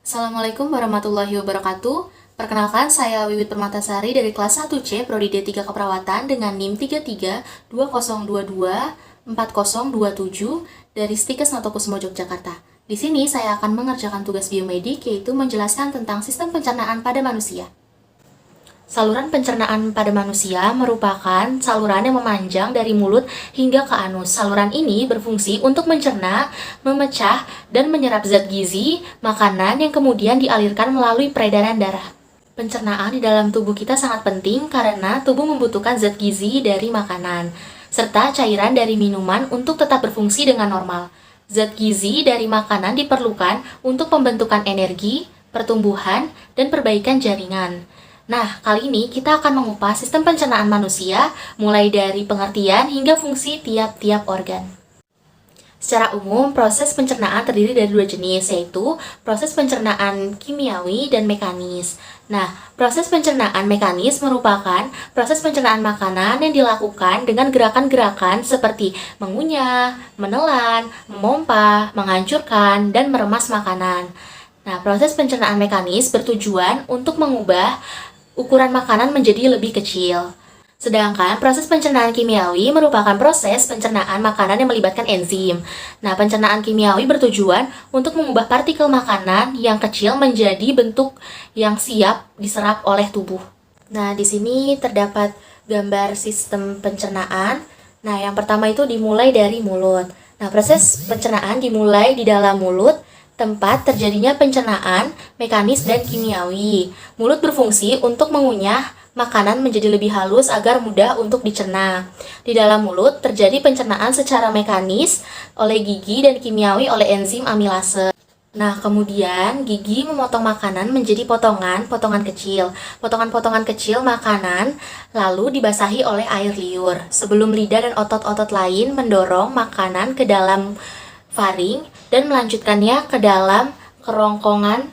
Assalamualaikum warahmatullahi wabarakatuh. Perkenalkan, saya Wiwit Permatasari dari kelas 1C Prodi D3 Keperawatan dengan NIM 3320224027 dari Stikes Natokusmo Yogyakarta. Di sini saya akan mengerjakan tugas biomedik, yaitu menjelaskan tentang sistem pencernaan pada manusia. Saluran pencernaan pada manusia merupakan saluran yang memanjang dari mulut hingga ke anus. Saluran ini berfungsi untuk mencerna, memecah, dan menyerap zat gizi, makanan yang kemudian dialirkan melalui peredaran darah. Pencernaan di dalam tubuh kita sangat penting karena tubuh membutuhkan zat gizi dari makanan, serta cairan dari minuman untuk tetap berfungsi dengan normal. Zat gizi dari makanan diperlukan untuk pembentukan energi, pertumbuhan, dan perbaikan jaringan. Nah, kali ini kita akan mengupas sistem pencernaan manusia, mulai dari pengertian hingga fungsi tiap-tiap organ. Secara umum, proses pencernaan terdiri dari dua jenis, yaitu proses pencernaan kimiawi dan mekanis. Nah, proses pencernaan mekanis merupakan proses pencernaan makanan yang dilakukan dengan gerakan-gerakan seperti mengunyah, menelan, memompa, menghancurkan, dan meremas makanan. Nah, proses pencernaan mekanis bertujuan untuk mengubah ukuran makanan menjadi lebih kecil. Sedangkan proses pencernaan kimiawi merupakan proses pencernaan makanan yang melibatkan enzim. Nah, pencernaan kimiawi bertujuan untuk mengubah partikel makanan yang kecil menjadi bentuk yang siap diserap oleh tubuh. Nah, di sini terdapat gambar sistem pencernaan. Nah, yang pertama itu dimulai dari mulut. Nah, proses pencernaan dimulai di dalam mulut, tempat terjadinya pencernaan mekanis dan kimiawi. Mulut berfungsi untuk mengunyah makanan menjadi lebih halus agar mudah untuk dicerna. Di dalam mulut terjadi pencernaan secara mekanis oleh gigi dan kimiawi oleh enzim amilase. Nah, kemudian gigi memotong makanan menjadi potongan-potongan kecil. Potongan-potongan kecil makanan lalu dibasahi oleh air liur sebelum lidah dan otot-otot lain mendorong makanan ke dalam faring dan melanjutkannya ke dalam kerongkongan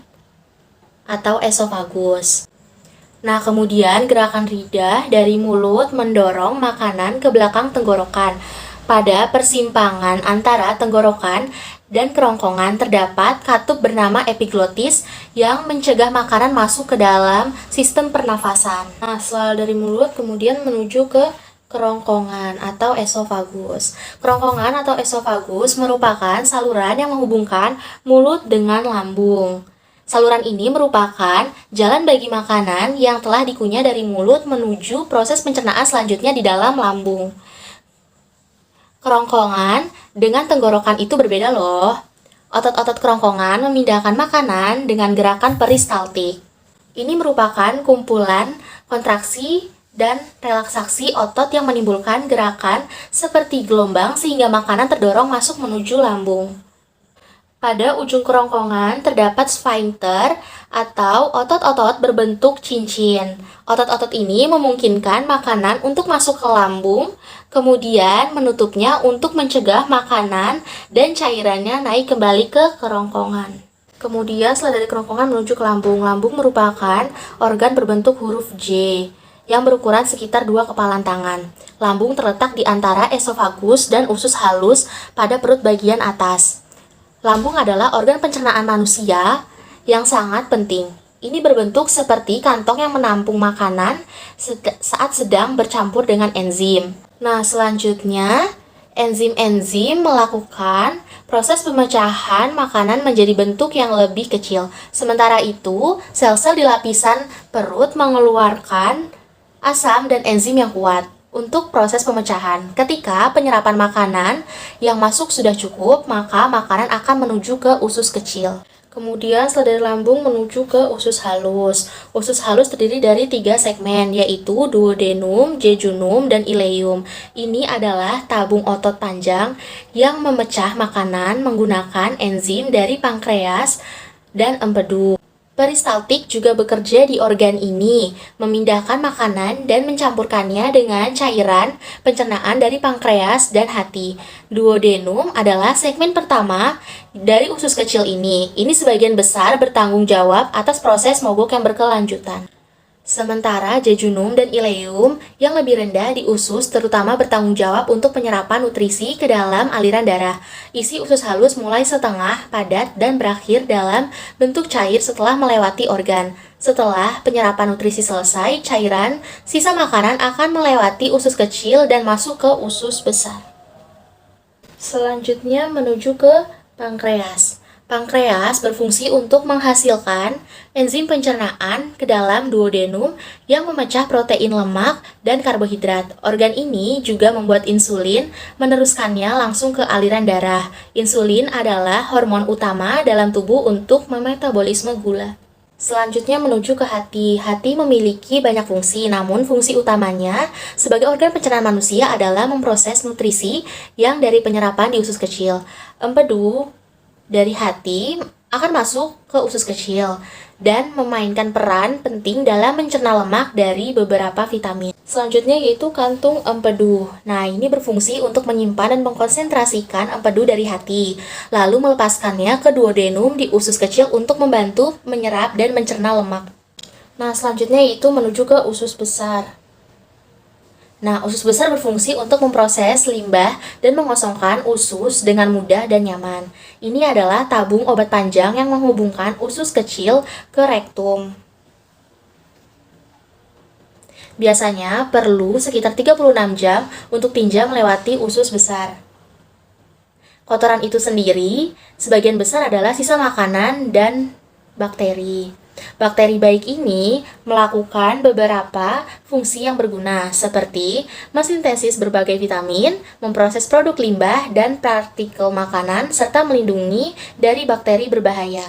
atau esofagus. Nah, kemudian gerakan lidah dari mulut mendorong makanan ke belakang tenggorokan. Pada persimpangan antara tenggorokan dan kerongkongan terdapat katup bernama epiglotis yang mencegah makanan masuk ke dalam sistem pernafasan. Nah, setelah dari mulut kemudian menuju ke kerongkongan atau esofagus. Kerongkongan atau esofagus merupakan saluran yang menghubungkan mulut dengan lambung. Saluran ini merupakan jalan bagi makanan yang telah dikunyah dari mulut menuju proses pencernaan selanjutnya di dalam lambung. Kerongkongan dengan tenggorokan itu berbeda loh. Otot-otot kerongkongan memindahkan makanan dengan gerakan peristaltik. Ini merupakan kumpulan kontraksi dan relaksasi otot yang menimbulkan gerakan seperti gelombang sehingga makanan terdorong masuk menuju lambung. Pada ujung kerongkongan terdapat sphincter atau otot-otot berbentuk cincin. Otot-otot ini memungkinkan makanan untuk masuk ke lambung, kemudian menutupnya untuk mencegah makanan dan cairannya naik kembali ke kerongkongan. Kemudian setelah dari kerongkongan menuju ke lambung. Lambung merupakan organ berbentuk huruf J yang berukuran sekitar 2 kepalan tangan. Lambung terletak di antara esofagus dan usus halus pada perut bagian atas. Lambung adalah organ pencernaan manusia yang sangat penting. Ini berbentuk seperti kantong yang menampung makanan saat sedang bercampur dengan enzim. Nah, selanjutnya enzim-enzim melakukan proses pemecahan makanan menjadi bentuk yang lebih kecil. Sementara itu, sel-sel di lapisan perut mengeluarkan asam dan enzim yang kuat untuk proses pemecahan. Ketika penyerapan makanan yang masuk sudah cukup, maka makanan akan menuju ke usus kecil. Kemudian setelah dari lambung menuju ke usus halus. Usus halus terdiri dari 3 segmen, yaitu duodenum, jejunum, dan ileum. Ini adalah tabung otot panjang yang memecah makanan menggunakan enzim dari pankreas dan empedu. Peristaltik juga bekerja di organ ini, memindahkan makanan dan mencampurkannya dengan cairan pencernaan dari pankreas dan hati. Duodenum adalah segmen pertama dari usus kecil ini. Ini sebagian besar bertanggung jawab atas proses mogok yang berkelanjutan. Sementara jejunum dan ileum yang lebih rendah di usus terutama bertanggung jawab untuk penyerapan nutrisi ke dalam aliran darah. Isi usus halus mulai setengah, padat, dan berakhir dalam bentuk cair setelah melewati organ. Setelah penyerapan nutrisi selesai, cairan sisa makanan akan melewati usus kecil dan masuk ke usus besar. Selanjutnya menuju ke pankreas. Pankreas berfungsi untuk menghasilkan enzim pencernaan ke dalam duodenum yang memecah protein lemak dan karbohidrat. Organ ini juga membuat insulin, meneruskannya langsung ke aliran darah. Insulin adalah hormon utama dalam tubuh untuk memetabolisme gula. Selanjutnya menuju ke hati. Hati memiliki banyak fungsi, namun fungsi utamanya sebagai organ pencernaan manusia adalah memproses nutrisi yang dari penyerapan di usus kecil. Empedu dari hati akan masuk ke usus kecil dan memainkan peran penting dalam mencerna lemak dari beberapa vitamin. Selanjutnya yaitu kantung empedu. Nah, ini berfungsi untuk menyimpan dan mengkonsentrasikan empedu dari hati, lalu melepaskannya ke duodenum di usus kecil untuk membantu menyerap dan mencerna lemak. Nah, selanjutnya yaitu menuju ke usus besar. Nah, usus besar berfungsi untuk memproses limbah dan mengosongkan usus dengan mudah dan nyaman. Ini adalah tabung obat panjang yang menghubungkan usus kecil ke rektum. Biasanya perlu sekitar 36 jam untuk tinja melewati usus besar. Kotoran itu sendiri, sebagian besar adalah sisa makanan dan bakteri. Bakteri baik ini melakukan beberapa fungsi yang berguna, seperti mensintesis berbagai vitamin, memproses produk limbah dan partikel makanan, serta melindungi dari bakteri berbahaya.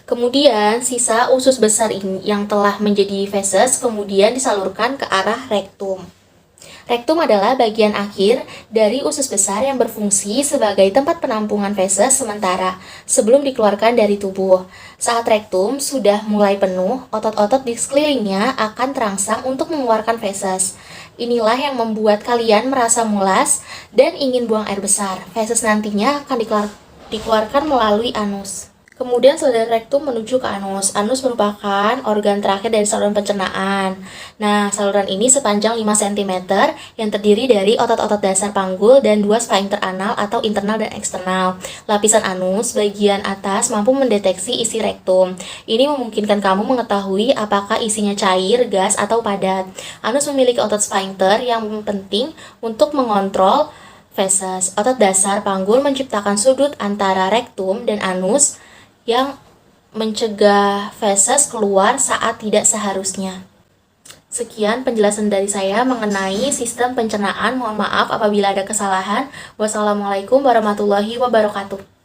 Kemudian, sisa usus besar ini yang telah menjadi feses kemudian disalurkan ke arah rektum. Rektum adalah bagian akhir dari usus besar yang berfungsi sebagai tempat penampungan feses sementara sebelum dikeluarkan dari tubuh. Saat rektum sudah mulai penuh, otot-otot di sekelilingnya akan terangsang untuk mengeluarkan feses. Inilah yang membuat kalian merasa mulas dan ingin buang air besar. Feses nantinya akan dikeluarkan melalui anus. Kemudian saluran rektum menuju ke anus. Anus merupakan organ terakhir dari saluran pencernaan. Nah, saluran ini sepanjang 5 cm yang terdiri dari otot-otot dasar panggul dan 2 sphincter anal atau internal dan eksternal. Lapisan anus bagian atas mampu mendeteksi isi rektum. Ini memungkinkan kamu mengetahui apakah isinya cair, gas, atau padat. Anus memiliki otot sphincter yang penting untuk mengontrol feses. Otot dasar panggul menciptakan sudut antara rektum dan anus yang mencegah feses keluar saat tidak seharusnya. Sekian penjelasan dari saya mengenai sistem pencernaan. Mohon maaf apabila ada kesalahan. Wassalamualaikum warahmatullahi wabarakatuh.